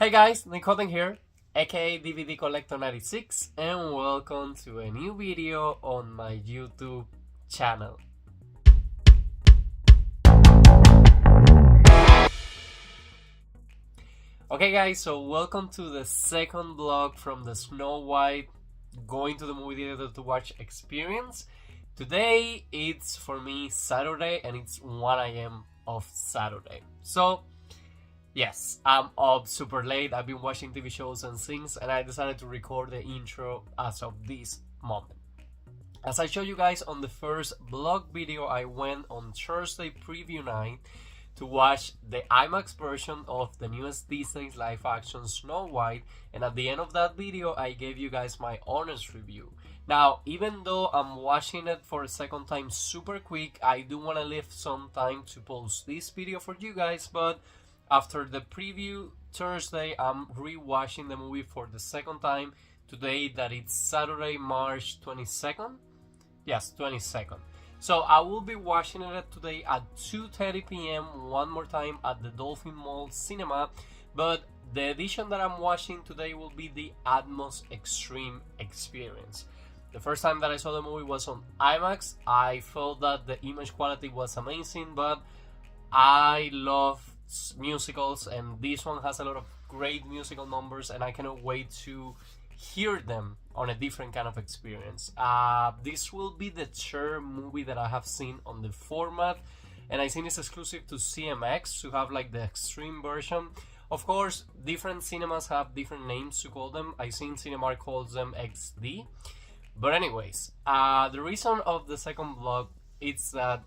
Hey guys, Nick Halden here, aka DVD Collector 96, and welcome to a new video on my YouTube channel. Okay guys, so welcome to the second vlog from the Snow White going to the movie theater to watch experience. Today it's for me Saturday and it's 1 AM of Saturday. So yes, I'm up super late. I've been watching TV shows and things, and I decided to record the intro as of this moment. As I showed you guys on the first vlog video, I went on Thursday preview night to watch the IMAX version of the newest Disney's live action Snow White, and at the end of that video I gave you guys my honest review. Now, even though I'm watching it for a second time super quick, I do want to leave some time to post this video for you guys, but after the preview Thursday, I'm re-watching the movie for the second time today, that it's Saturday, March 22nd. Yes, 22nd. So I will be watching it today at 2:30 p.m. one more time at the Dolphin Mall cinema, but the edition that I'm watching today will be the ATMOS Extreme experience. The first time that I saw the movie was on IMAX. I felt that the image quality was amazing, but I love musicals and this one has a lot of great musical numbers and I cannot wait to hear them on a different kind of experience. This will be the third movie that I have seen on the format, and I think it's exclusive to CMX to have like the extreme version. Of course, different cinemas have different names to call them. I think Cinemark calls them XD. But anyways, the reason of the second vlog is that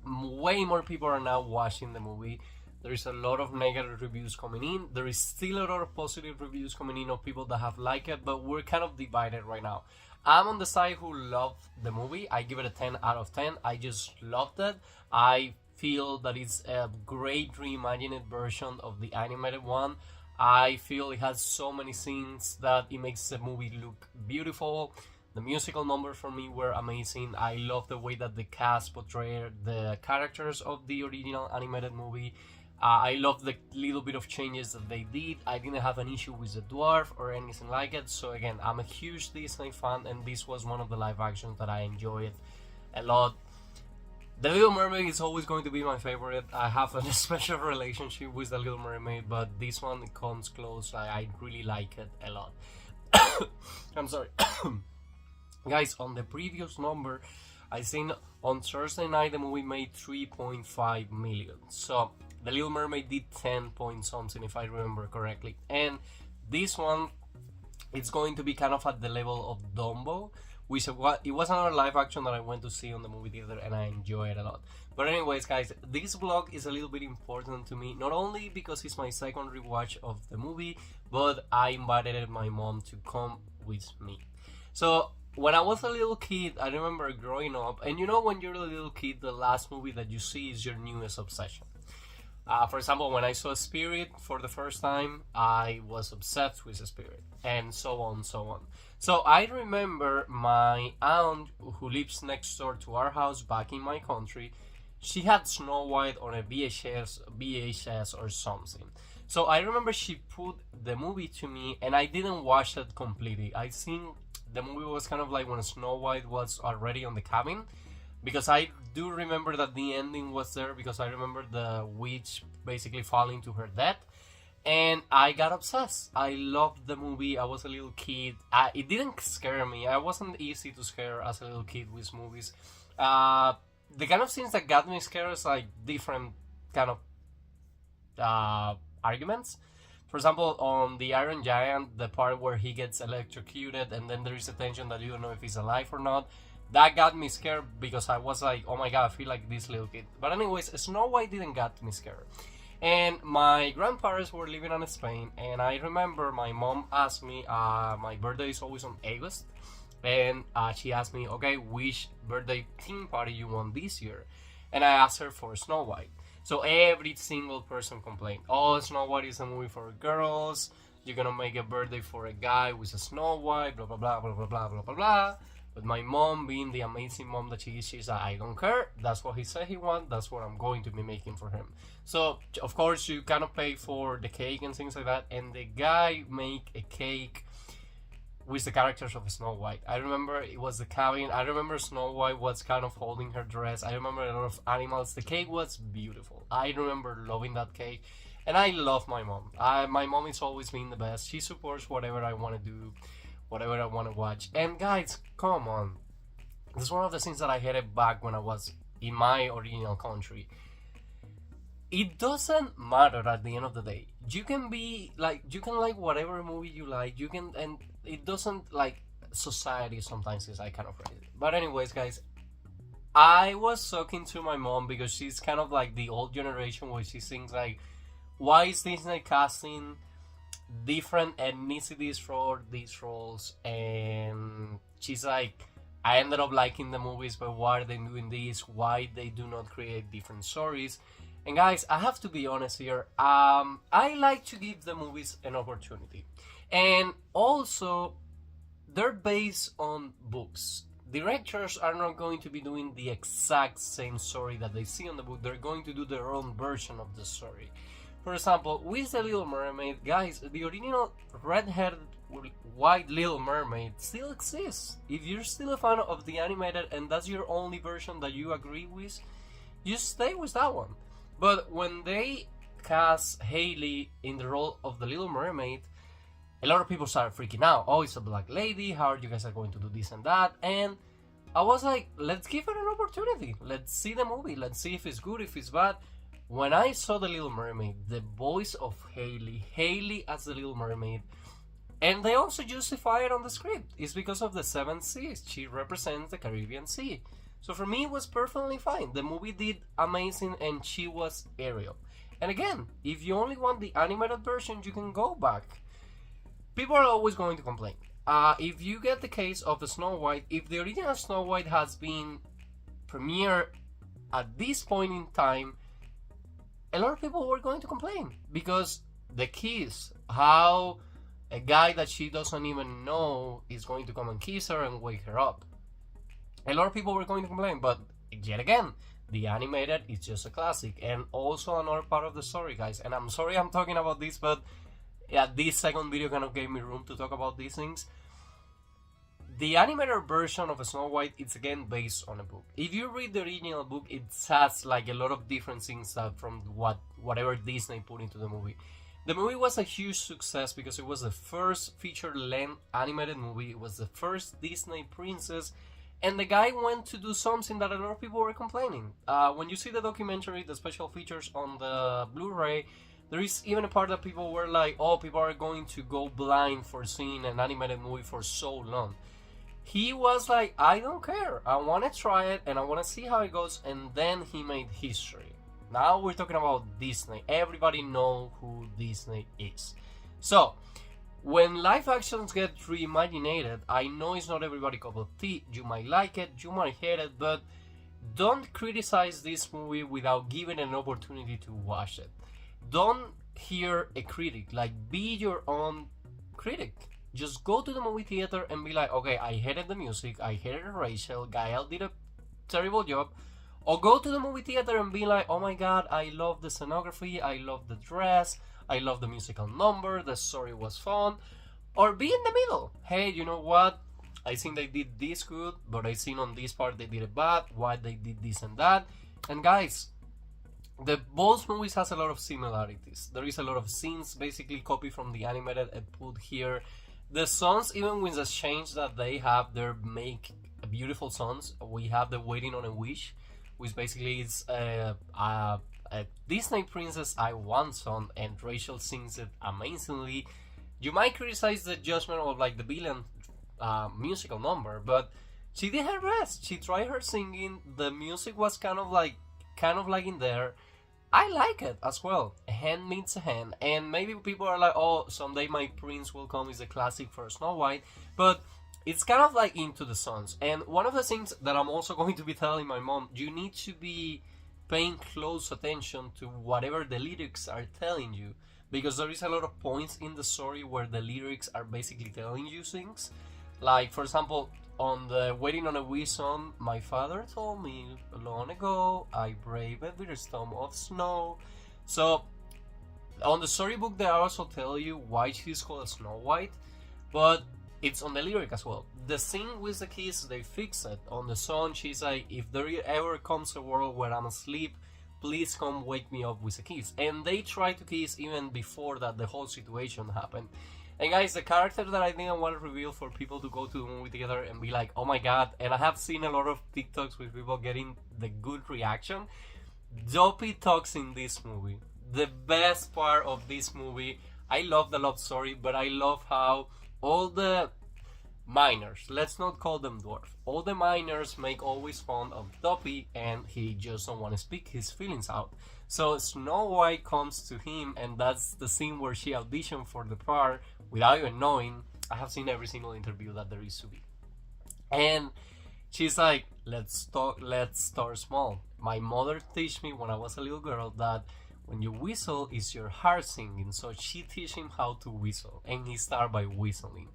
way more people are now watching the movie. There is a lot of negative reviews coming in. There is still a lot of positive reviews coming in of people that have liked it, but we're kind of divided right now. I'm on the side who loved the movie. I give it a 10 out of 10. I just loved it. I feel that it's a great reimagined version of the animated one. I feel it has so many scenes that it makes the movie look beautiful. The musical numbers for me were amazing. I love the way that the cast portrayed the characters of the original animated movie. I love the little bit of changes that they did. I didn't have an issue with the dwarf or anything like it. So again, I'm a huge Disney fan and this was one of the live actions that I enjoyed a lot. The Little Mermaid is always going to be my favorite. I have a special relationship with The Little Mermaid, but this one comes close. I really like it a lot. I'm sorry. Guys, on the previous number, I think on Thursday night the movie made 3.5 million. So The Little Mermaid did 10 point something if I remember correctly. And this one, it's going to be kind of at the level of Dumbo, which it was another live action that I went to see on the movie theater and I enjoyed it a lot. But anyways guys, this vlog is a little bit important to me, not only because it's my second rewatch of the movie, but I invited my mom to come with me. So when I was a little kid, I remember growing up, and you know when you're a little kid, the last movie that you see is your newest obsession. For example, when I saw Spirit for the first time, I was obsessed with Spirit, and so on, so on. So I remember my aunt, who lives next door to our house back in my country, she had Snow White on a VHS or something. So I remember she put the movie to me, and I didn't watch it completely. I think the movie was kind of like when Snow White was already on the cabin, because I do remember that the ending was there, because I remember the witch basically falling to her death, and I got obsessed. I loved the movie. I was a little kid. It didn't scare me. I wasn't easy to scare as a little kid with movies. The kind of scenes that got me scared is like different kind of arguments. For example, on the Iron Giant, the part where he gets electrocuted and then there is a tension that you don't know if he's alive or not, that got me scared because I was like, oh my god, I feel like this little kid. But anyways, Snow White didn't get me scared. And my grandparents were living in Spain, and I remember my mom asked me, my birthday is always on August, and she asked me, okay, which birthday theme party you want this year? And I asked her for Snow White. So every single person complained, oh, Snow White is a movie for girls, you're gonna make a birthday for a guy with a Snow White, blah blah blah blah blah blah blah blah blah. But my mom, being the amazing mom that she is, she's like, I don't care. That's what he said he wants. That's what I'm going to be making for him. So, of course, you cannot pay for the cake and things like that. And the guy make a cake with the characters of Snow White. I remember it was the cabin. I remember Snow White was kind of holding her dress. I remember a lot of animals. The cake was beautiful. I remember loving that cake. And I love my mom. My mom is always been the best. She supports whatever I want to do, whatever I want to watch. And guys, come on. This is one of the things that I hated back when I was in my original country. It doesn't matter at the end of the day. You can like whatever movie you like. You can, and it doesn't, like, society sometimes is like kind of crazy. But anyways, guys, I was talking to my mom because she's kind of like the old generation where she thinks like, why is Disney casting different ethnicities for these roles? And she's like, I ended up liking the movies, but why are they doing this? Why they do not create different stories? And guys, I have to be honest here. I like to give the movies an opportunity. And also, they're based on books. Directors are not going to be doing the exact same story that they see on the book. They're going to do their own version of the story. For example, with The Little Mermaid, guys, the original red-haired white Little Mermaid still exists. If you're still a fan of the animated and that's your only version that you agree with, you stay with that one. But when they cast Haley in the role of the Little Mermaid, a lot of people started freaking out. Oh, it's a black lady, how are you guys going to do this and that? And I was like, let's give it an opportunity. Let's see the movie. Let's see if it's good, if it's bad. When I saw The Little Mermaid, the voice of Haley as the Little Mermaid, and they also justify it on the script, it's because of the seven seas. She represents the Caribbean Sea. So for me, it was perfectly fine. The movie did amazing, and she was Ariel. And again, if you only want the animated version, you can go back. People are always going to complain. If you get the case of the Snow White, if the original Snow White has been premiered at this point in time, a lot of people were going to complain because the kiss, how a guy that she doesn't even know is going to come and kiss her and wake her up. A lot of people were going to complain, but yet again, the animated is just a classic. And also another part of the story, guys, and I'm sorry I'm talking about this, but yeah, this second video kind of gave me room to talk about these things. The animated version of Snow White is again based on a book. If you read the original book, it has like a lot of different things from whatever Disney put into the movie. The movie was a huge success because it was the first feature-length animated movie. It was the first Disney princess, and the guy went to do something that a lot of people were complaining. When you see the documentary, the special features on the Blu-ray, there is even a part that people were like, oh, people are going to go blind for seeing an animated movie for so long. He was like, I don't care. I want to try it and I want to see how it goes. And then he made history. Now we're talking about Disney. Everybody knows who Disney is. So, when live actions get reimagined, I know it's not everybody's cup of tea. You might like it, you might hate it, but don't criticize this movie without giving an opportunity to watch it. Don't hear a critic. Like, be your own critic. Just go to the movie theater and be like, okay, I hated the music, I hated Rachel, Gael did a terrible job. Or go to the movie theater and be like, oh my god, I love the scenography, I love the dress, I love the musical number, the story was fun. Or be in the middle. Hey, you know what? I think they did this good, but I think on this part they did it bad, why they did this and that. And guys, both movies has a lot of similarities. There is a lot of scenes basically copied from the animated and put here. The songs, even with the change that they have, they make beautiful songs. We have the Waiting on a Wish, which basically is a Disney Princess I Want song, and Rachel sings it amazingly. You might criticize the judgment of like the villain musical number, but she did her best. She tried her singing. The music was kind of like in there. I like it as well. A hand meets a hand. And maybe people are like, oh, someday my prince will come is a classic for Snow White. But it's kind of like into the songs. And one of the things that I'm also going to be telling my mom, you need to be paying close attention to whatever the lyrics are telling you. Because there is a lot of points in the story where the lyrics are basically telling you things. Like, for example, on the Waiting on a Wee song, my father told me long ago, I brave every storm of snow. So on the storybook, they also tell you why she's called Snow White, but it's on the lyric as well. The scene with the kiss, they fix it. On the song, she's like, if there ever comes a world where I'm asleep, please come wake me up with a kiss. And they try to kiss even before that the whole situation happened. And guys, the character that I didn't want to reveal for people to go to the movie together and be like, oh my god, and I have seen a lot of TikToks with people getting the good reaction. Dopey talks in this movie. The best part of this movie, I love the love story, but I love how all the minors, let's not call them dwarf, all the minors make always fun of Dopey, and he just don't want to speak his feelings out. So Snow White comes to him, and that's the scene where she auditioned for the part without even knowing. I have seen every single interview that there is to be. And she's like, let's start small. My mother teach me when I was a little girl that when you whistle, it's your heart singing. So she teach him how to whistle, and he start by whistling.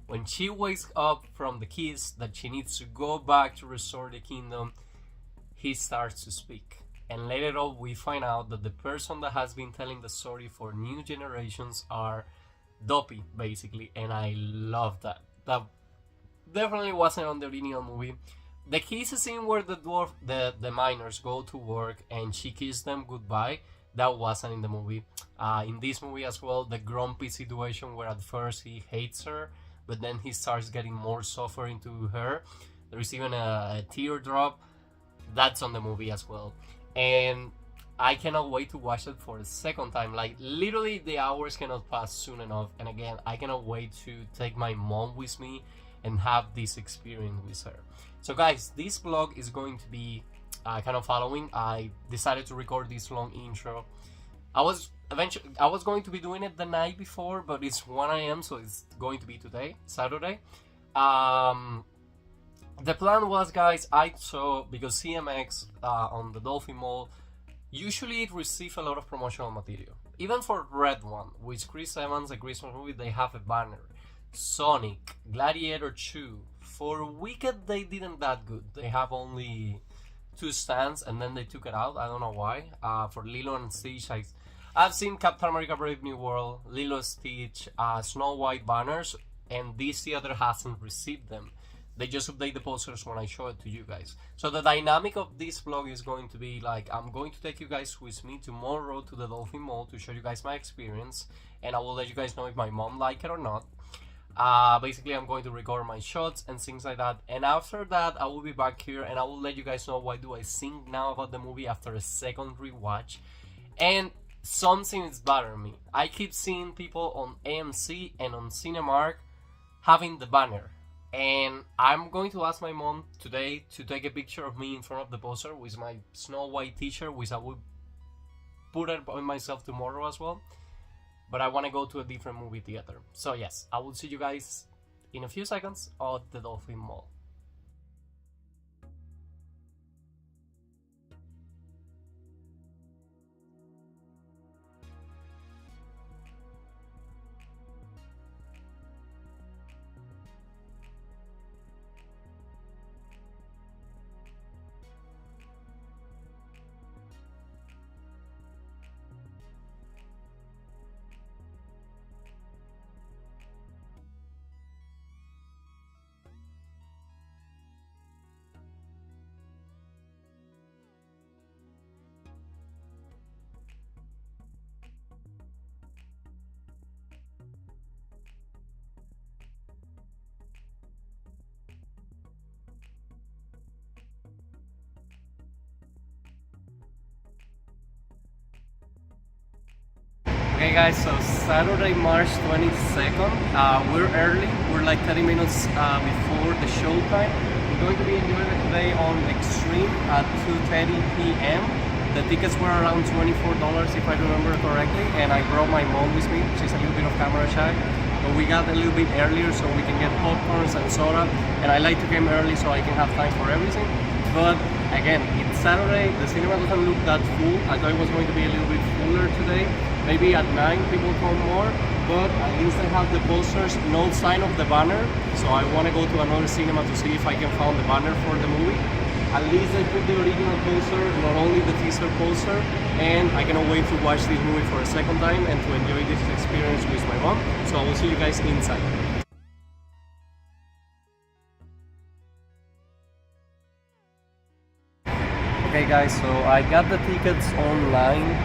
When she wakes up from the kiss that she needs to go back to restore the kingdom, he starts to speak. And later on, we find out that the person that has been telling the story for new generations are Dopey, basically. And I love that. That definitely wasn't on the original movie. The kiss scene where the miners go to work and she kissed them goodbye, that wasn't in the movie. In this movie as well, the grumpy situation where at first he hates her, but then he starts getting more suffering to her. There is even a teardrop. That's on the movie as well. And I cannot wait to watch it for the second time. Like, literally the hours cannot pass soon enough. And again, I cannot wait to take my mom with me and have this experience with her. So guys, this vlog is going to be kind of following. I decided to record this long intro. I was going to be doing it the night before, but it's 1 a.m. so it's going to be today, Saturday. The plan was, guys, I saw, because CMX on the Dolphin Mall, usually it receives a lot of promotional material. Even for Red One, with Chris Evans, the Christmas movie, they have a banner. Sonic, Gladiator 2. For Wicked, they didn't that good. They have only 2 stands, and then they took it out. I don't know why. For Lilo and Stitch, I've seen Captain America Brave New World, Lilo Stitch, Snow White banners, and this theater hasn't received them. They just update the posters when I show it to you guys. So the dynamic of this vlog is going to be like, I'm going to take you guys with me tomorrow to the Dolphin Mall to show you guys my experience, and I will let you guys know if my mom liked it or not. Basically, I'm going to record my shots and things like that, and after that I will be back here and I will let you guys know why do I think now about the movie after a second rewatch. And something is bothering me. I keep seeing people on AMC and on Cinemark having the banner, and I'm going to ask my mom today to take a picture of me in front of the poster with my Snow White t-shirt, which I will put it on myself tomorrow as well. But I want to go to a different movie theater. So yes, I will see you guys in a few seconds at the Dolphin Mall. Okay guys, so Saturday, March 22nd, we're early, we're like 30 minutes before the show time. We're going to be enjoying it today on Extreme at 2:30 p.m. The tickets were around $24 if I remember correctly, and I brought my mom with me. She's a little bit of camera shy, but we got a little bit earlier so we can get popcorns and soda, and I like to come early so I can have time for everything. But again, it's Saturday, the cinema doesn't look that full. I thought it was going to be a little bit fuller today. Maybe at 9 people come more, but at least I have the posters, no sign of the banner, so I want to go to another cinema to see if I can find the banner for the movie. At least I put the original poster, not only the teaser poster, and I cannot wait to watch this movie for a second time and to enjoy this experience with my mom. So I will see you guys inside. Okay guys, so I got the tickets online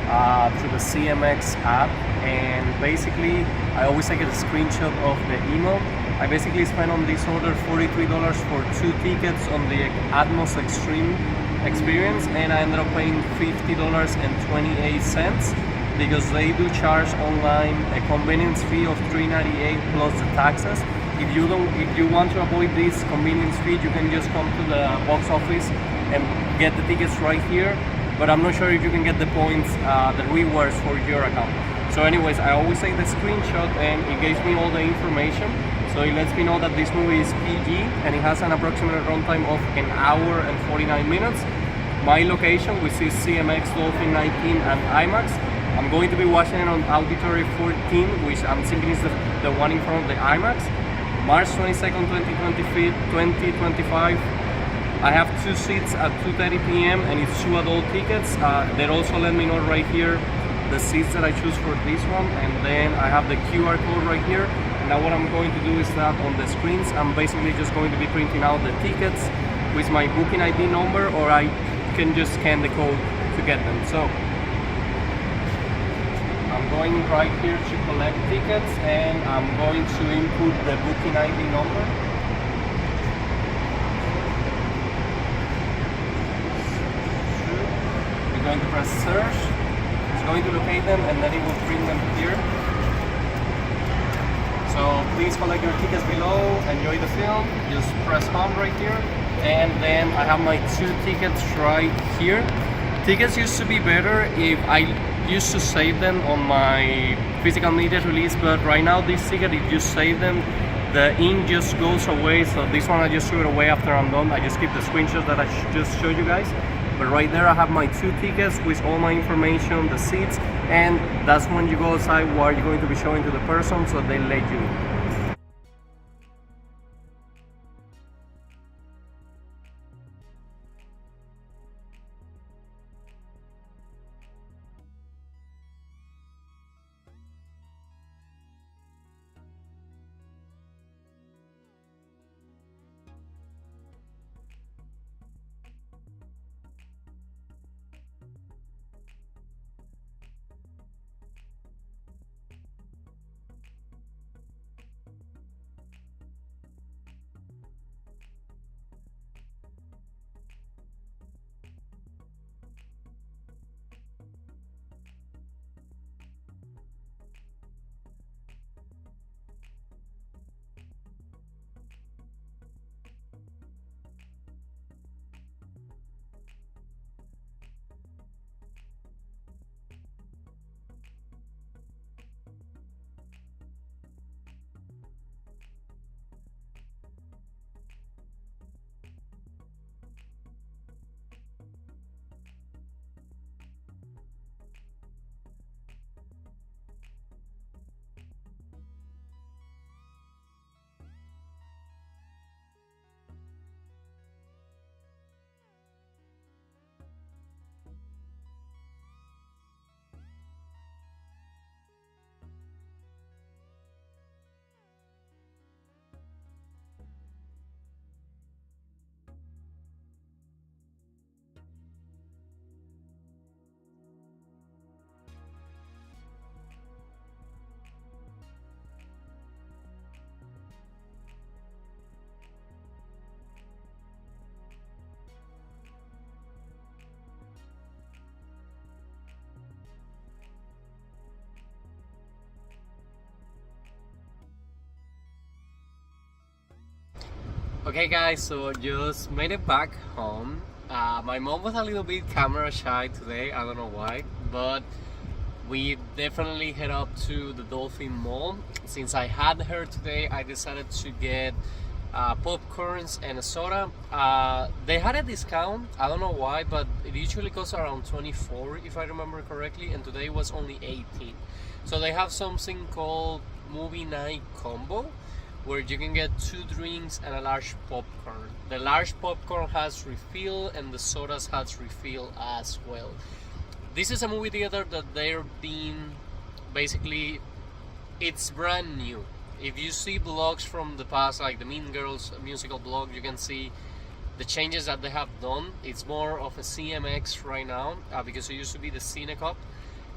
through the CMX app, and basically I always take a screenshot of the email. I basically spent on this order $43 for 2 tickets on the ATMOS Extreme experience, and I ended up paying $50.28 because they do charge online a convenience fee of $3.98 plus the taxes. If you want to avoid this convenience fee, you can just come to the box office and get the tickets right here, but I'm not sure if you can get the points, the rewards for your account. So anyways, I always take the screenshot and it gives me all the information. So it lets me know that this movie is PG and it has an approximate runtime of 1 hour and 49 minutes. My location, which is CMX Dolphin 19 and IMAX. I'm going to be watching it on Auditory 14, which I'm thinking is the one in front of the IMAX. March 22nd, 2025. I have 2 seats at 2:30 p.m. and it's 2 adult tickets. They also let me know right here the seats that I choose for this one, and then I have the QR code right here. Now what I'm going to do is that on the screens, I'm basically just going to be printing out the tickets with my booking ID number, or I can just scan the code to get them. So I'm going right here to collect tickets, and I'm going to input the booking ID number. We're going to press search. It's going to locate them, and then it will bring them here. So please collect your tickets below, enjoy the film, just press home right here. And then I have my 2 tickets right here. Tickets used to be better if I used to save them on my physical media release, but right now this ticket, if you save them, the ink just goes away. So this one I just threw it away after I'm done. I just keep the screenshots that I just showed you guys. But right there I have my 2 tickets with all my information, the seats, and that's when you go outside what you're going to be showing to the person, so they let you in. Okay guys, so just made it back home. My mom was a little bit camera shy today, I don't know why, but we definitely head up to the Dolphin Mall. Since I had her today, I decided to get popcorns and a soda. They had a discount. I don't know why, but it usually costs around 24 if I remember correctly, and today was only 18. So they have something called movie night combo, where you can get 2 drinks and a large popcorn. The large popcorn has refill and the sodas has refill as well. This is a movie theater that they're being basically, it's brand new. If you see blogs from the past, like the Mean Girls musical blog, you can see the changes that they have done. It's more of a CMX right now, because it used to be the Cinecup,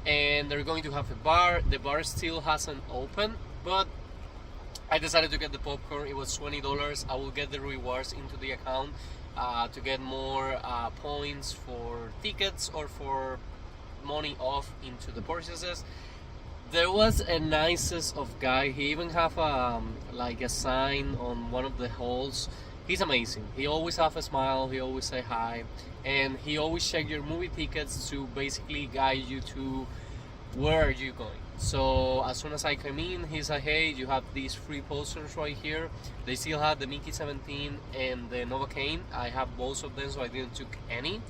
and they're going to have a bar. The bar still hasn't opened, but I decided to get the popcorn. It was $20. I will get the rewards into the account to get more points for tickets or for money off into the purchases. There was a nicest of guy. He even have like a sign on one of the halls. He's amazing. He always have a smile. He always say hi, and he always check your movie tickets to basically guide you to where are you going. So as soon as I came in, he said, hey, you have these free posters right here. They still have the Mickey 17 and the Novocaine. I have both of them, so I didn't took any.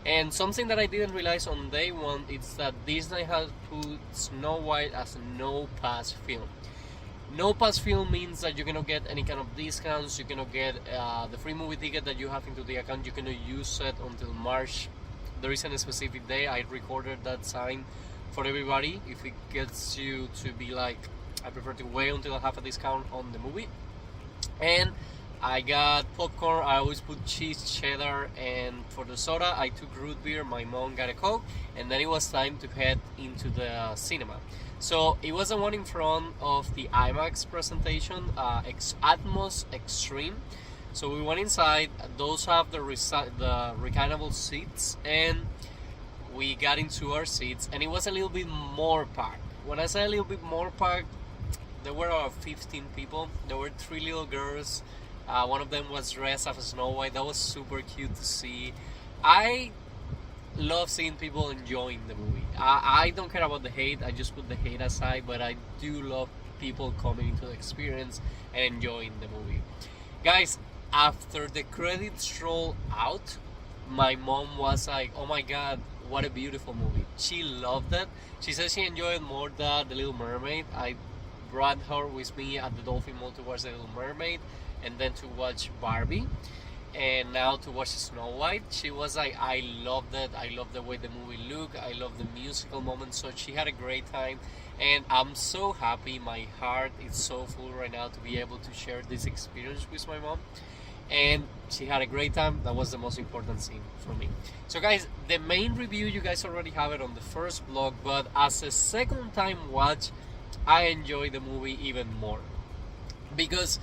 And something that I didn't realize on day one is that Disney has put Snow White as a no pass film. No pass film means that you're gonna get any kind of discounts. You're gonna get the free movie ticket that you have into the account. You're gonna use it until March. There isn't a specific day. I recorded that sign for everybody. If it gets you to be like, I prefer to wait until I have a discount on the movie. And I got popcorn. I always put cheese, cheddar, and for the soda I took root beer. My mom got a Coke, and then it was time to head into the cinema. So it was the one in front of the IMAX presentation, ATMOS Extreme. So we went inside. Those have the reclinable seats, and we got into our seats, and it was a little bit more packed. When I say a little bit more packed, there were about 15 people. There were 3 little girls. One of them was dressed as Snow White. That was super cute to see. I love seeing people enjoying the movie. I don't care about the hate. I just put the hate aside, but I do love people coming into the experience and enjoying the movie. Guys, after the credits roll out, my mom was like, oh my god, what a beautiful movie. She loved it. She said she enjoyed more than The Little Mermaid. I brought her with me at the Dolphin Mall to watch The Little Mermaid, and then to watch Barbie, and now to watch Snow White. She was like, I loved it. I love the way the movie looked. I love the musical moments. So she had a great time, and I'm so happy. My heart is so full right now to be able to share this experience with my mom. And she had a great time. That was the most important thing for me. So guys, the main review, you guys already have it on the first vlog, but as a second time watch, I enjoyed the movie even more. Because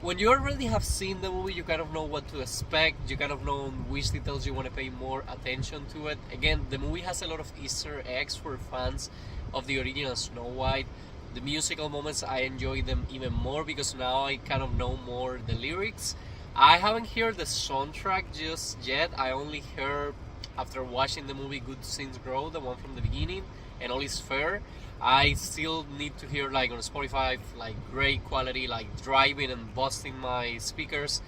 when you already have seen the movie, you kind of know what to expect. You kind of know which details you want to pay more attention to it. Again, the movie has a lot of Easter eggs for fans of the original Snow White. The musical moments, I enjoy them even more because now I kind of know more the lyrics. I haven't heard the soundtrack just yet. I only heard, after watching the movie Good Things Grow, the one from the beginning, and All Is Fair. I still need to hear like on Spotify, like great quality, like driving and busting my speakers,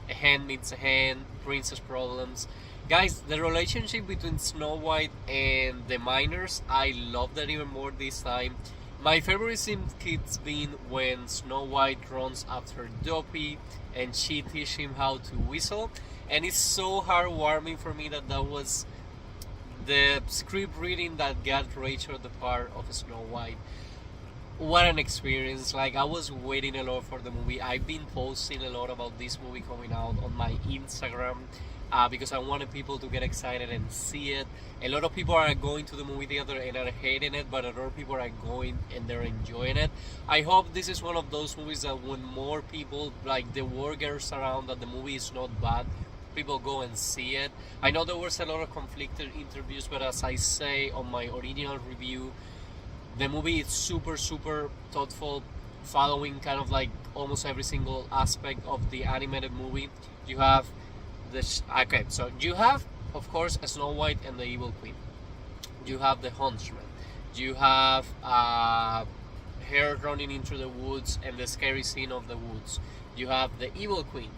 A Hand Meets a Hand, Princess Problems. Guys, the relationship between Snow White and the miners, I love that even more this time. My favorite scene keeps being when Snow White runs after Dopey and she teaches him how to whistle, and it's so heartwarming for me that was the script reading that got Rachel the part of Snow White. What an experience. Like, I was waiting a lot for the movie. I've been posting a lot about this movie coming out on my Instagram because I wanted people to get excited and see it. A lot of people are going to the movie theater and are hating it, but a lot of people are going and they're enjoying it. I hope this is one of those movies that when more people, like the word gets around that the movie is not bad, people go and see it. I know there was a lot of conflicted interviews, but as I say on my original review, the movie is super thoughtful, following kind of like almost every single aspect of the animated movie. You have this, okay, so you have, of course, a Snow White and the Evil Queen. You have the Huntsman. You have her running into the woods and the scary scene of the woods. You have the evil queen.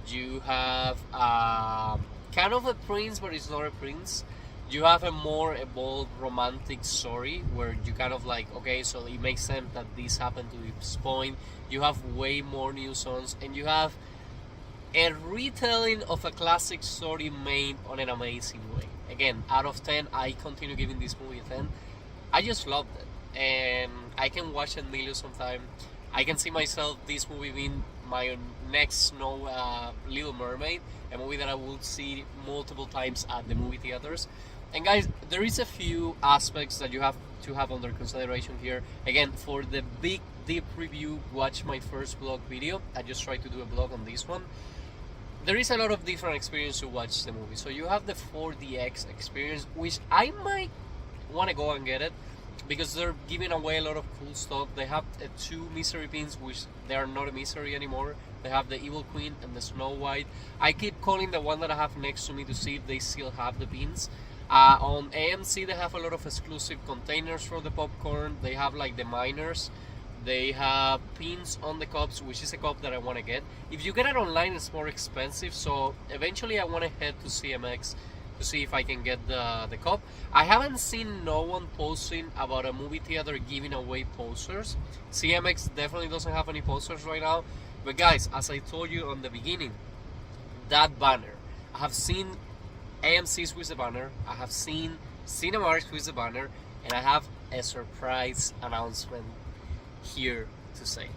You have kind of a prince, but it's not a prince. You have a more evolved romantic story where you kind of like, okay, so it makes sense that this happened to this point. You have way more new songs, and you have a retelling of a classic story made on an amazing way. Again, out of 10, I continue giving this movie a 10. I just loved it, and I can watch it millions of times. I can see myself, this movie being my next Little Mermaid, a movie that I will see multiple times at the movie theaters. And guys, there is a few aspects that you have to have under consideration here. Again, for the big deep review, watch my first vlog video. I just tried to do a vlog on this one. There is a lot of different experience to watch the movie. So you have the 4DX experience, which I might want to go and get it, because they're giving away a lot of cool stuff. They have 2 mystery pins, which they are not a mystery anymore. They have the Evil Queen and the Snow White. I keep calling the one that I have next to me to see if they still have the pins. On AMC, they have a lot of exclusive containers for the popcorn. They have like the miners. They have pins on the cups, which is a cup that I want to get. If you get it online, it's more expensive. So eventually I want to head to CMX to see if I can get the cup. I haven't seen no one posting about a movie theater giving away posters. CMX definitely doesn't have any posters right now. But guys, as I told you on the beginning, that banner, I have seen AMC's with the banner, I have seen Cinemark's with the banner, and I have a surprise announcement here to say.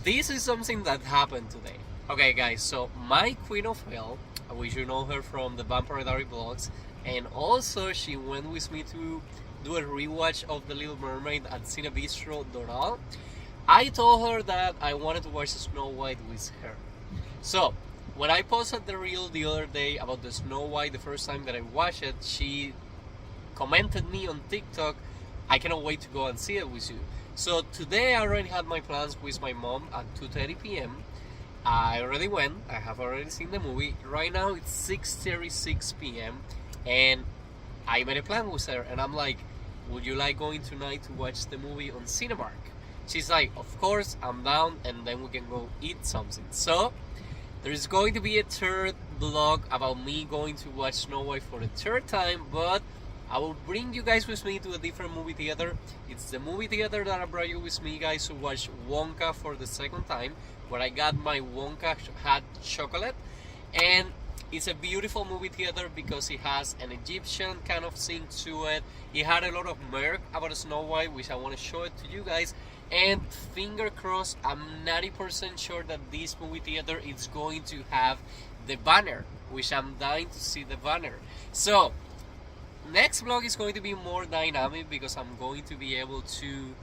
This is something that happened today. Okay guys, so my Queen of Hell, which you know her from the Vampire Diary vlogs, and also she went with me to do a rewatch of The Little Mermaid at Cinebistro Doral. I told her that I wanted to watch Snow White with her. So when I posted the reel the other day about the Snow White, the first time that I watched it, she commented me on TikTok, I cannot wait to go and see it with you. So today I already had my plans with my mom at 2:30 p.m. I already went, I have already seen the movie. Right now it's 6:36 p.m. and I made a plan with her, and I'm like, would you like going tonight to watch the movie on Cinemark? She's like, of course, I'm down, and then we can go eat something. So there is going to be a third vlog about me going to watch Snow White for the third time, but I will bring you guys with me to a different movie theater. It's the movie theater that I brought you with me guys to watch Wonka for the second time, where I got my Wonka hot chocolate. And it's a beautiful movie theater because it has an Egyptian kind of thing to it. It had a lot of merch about Snow White, which I want to show it to you guys. And finger crossed, I'm 90% sure that this movie theater is going to have the banner, which I'm dying to see the banner. So next vlog is going to be more dynamic because I'm going to be able to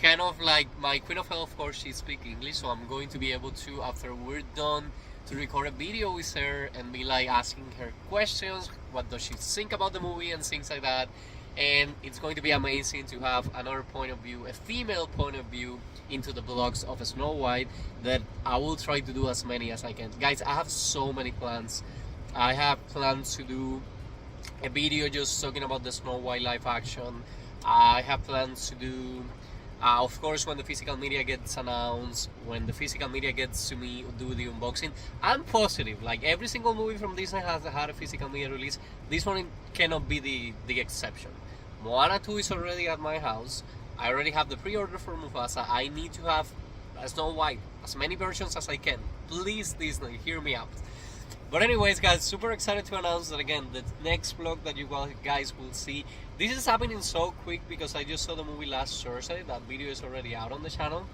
kind of like, my Queen of Hell, of course, she speaks English, so I'm going to be able to, after we're done, to record a video with her and be like asking her questions, what does she think about the movie and things like that. And it's going to be amazing to have another point of view, a female point of view into the vlogs of Snow White, that I will try to do as many as I can. Guys, I have so many plans. I have plans to do a video just talking about the Snow White live action. I have plans to do, of course, when the physical media gets announced, when the physical media gets to me, do the unboxing. I'm positive, like every single movie from Disney has had a physical media release. This one cannot be the exception. Moana 2 is already at my house. I already have the pre-order for Mufasa. I need to have Snow White, as many versions as I can. Please, Disney, hear me out. But anyways, guys, super excited to announce that again, the next vlog that you guys will see, this is happening so quick because I just saw the movie last Thursday. That video is already out on the channel.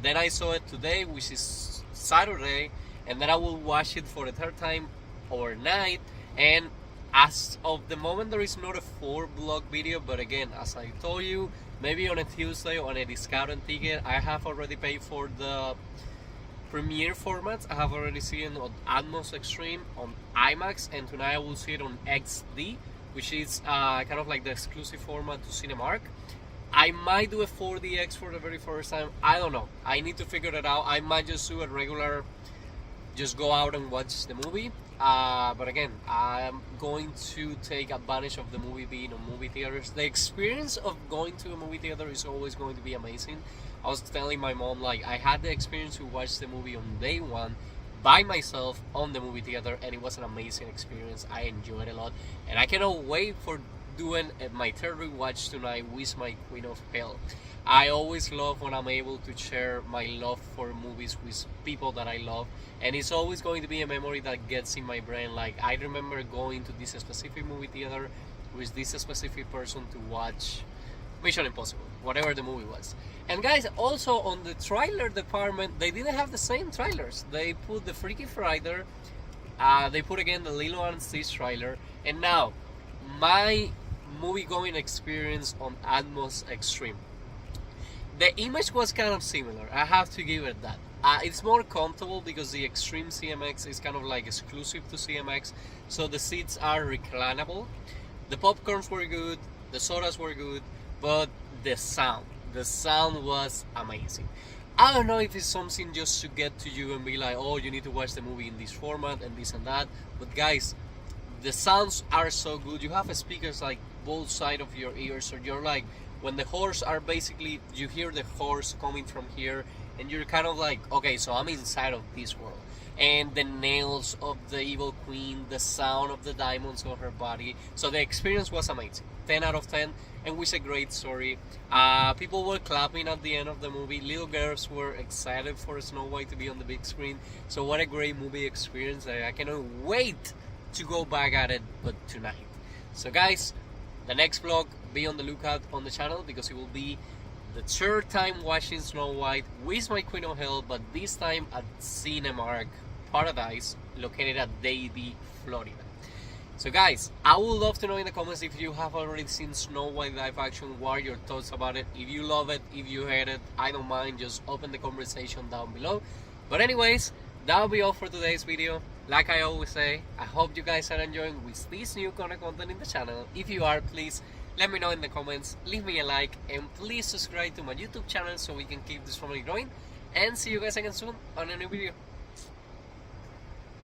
Then I saw it today, which is Saturday, and then I will watch it for the third time overnight. And as of the moment, there is not a 4 vlog video, but again, as I told you, maybe on a Tuesday on a discounted ticket. I have already paid for the premiere formats. I have already seen it on ATMOS Extreme, on IMAX, and tonight I will see it on XD, which is kind of like the exclusive format to Cinemark. I might do a 4DX for the very first time. I don't know. I need to figure it out. I might just do a regular just go out and watch the movie. But again, I'm going to take advantage of the movie being on movie theaters. The experience of going to a movie theater is always going to be amazing. I was telling my mom, like, I had the experience to watch the movie on day one by myself on the movie theater, and it was an amazing experience. I enjoyed it a lot, and I cannot wait for doing my third rewatch tonight with my Queen of Hell. I always love when I'm able to share my love for movies with people that I love, and it's always going to be a memory that gets in my brain. Like, I remember going to this specific movie theater with this specific person to watch Mission Impossible, whatever the movie was. And guys, also on the trailer department, they didn't have the same trailers. They put the Freaky Friday, they put again the Lilo and Stitch trailer, and now my movie going experience on ATMOS Extreme. The image was kind of similar, I have to give it that. It's more comfortable because the Extreme CMX is kind of like exclusive to CMX, so the seats are reclinable. The popcorns were good, the sodas were good, but the sound was amazing. I don't know if it's something just to get to you and be like, oh, you need to watch the movie in this format and this and that, but guys, the sounds are so good. You have speakers like both sides of your ears, so you're like, when the horse are basically, you hear the horse coming from here, and you're kind of like, okay, so I'm inside of this world. And the nails of the evil queen, the sound of the diamonds on her body. So the experience was amazing. 10 out of 10, and with a great story. People were clapping at the end of the movie. Little girls were excited for Snow White to be on the big screen. So what a great movie experience. I cannot wait to go back at it, but tonight. So guys, the next vlog, be on the lookout on the channel, because it will be the third time watching Snow White with my Queen of Hell, but this time at Cinemark Paradise, located at Davie, Florida. So guys, I would love to know in the comments if you have already seen Snow White live action, what are your thoughts about it. If you love it, if you hate it, I don't mind, just open the conversation down below. But anyways, that'll be all for today's video. Like I always say, I hope you guys are enjoying with this new kind of content in the channel. If you are, please let me know in the comments, leave me a like, and please subscribe to my YouTube channel so we can keep this family growing. And see you guys again soon on a new video.